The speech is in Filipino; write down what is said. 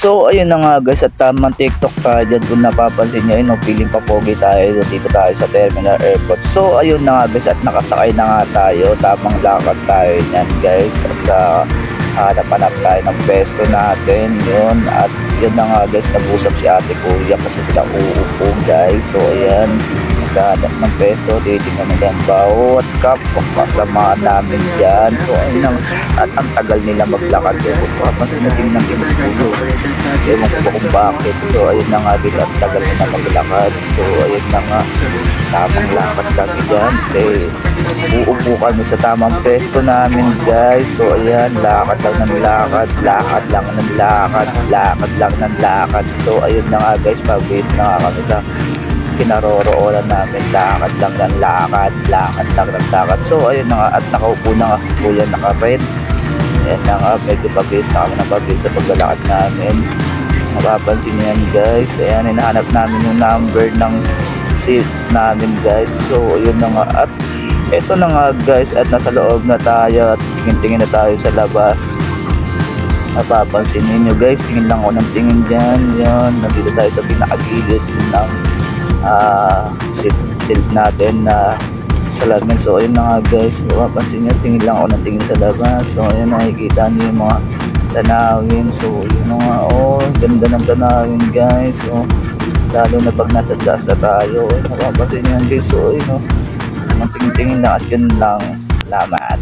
So ayun na nga guys, at tamang TikTok tayo dyan. Kung napapansin nyo, no, feeling pa pogi tayo dito tayo sa Terminal Airport. So ayun na nga guys, at nakasakay na nga tayo, tamang lakad tayo nyan guys. At sa hanap-hanap tayo ng pesto natin yun. At yun na nga guys, nag-usap si ate kuya kasi sila uupo guys. So ayan, naghanap ng peso, titignan nila ang bawat kapwa kasama namin dyan. So ayun na, at ang tagal nila maglakad eh. Kung papansin na tingnan din sa ulo, ewan ko ba kung bakit. So ayun na nga guys, ang tagal nila maglakad. So ayun na nga, tamang lakad kami dyan kasi uupo kami sa tamang pesto namin guys. So ayan, lakad lang ng lakad, lakad lang ng lakad, lakad lang ng lakad. So ayun na nga guys, pag-base na nga kami sa kinaroroonan namin, lakad lang ng lakad, lakad lang ng lakad. So ayun na nga, at nakaupo na nga si kuya naka-red. Ayan na nga, medyo pag-base na kami ng pag-base sa paglalakad namin. Mapapansin nyo yan guys, ayan, hinahanap namin yung number ng seat namin guys. So ayun na nga, at eto na nga guys, at nasa loob na tayo at tingin-tingin na tayo sa labas. Mapapansin niyo guys, tingin lang ako ng tingin dyan. Yan, nandito tayo sa pinakagilid ng seat natin na salamin. So ayun na nga guys, mapapansin nyo, tingin lang ako ng tingin sa labas. So ayun, nakikita nyo yung mga tanawin. So yun na nga, oh, ganda ng tanawin guys. So lalo na pag nasa taas na tayo, mapapansin nyo yan guys. So ayun, oh, tingin-tingin lang at yun lang. Salamat.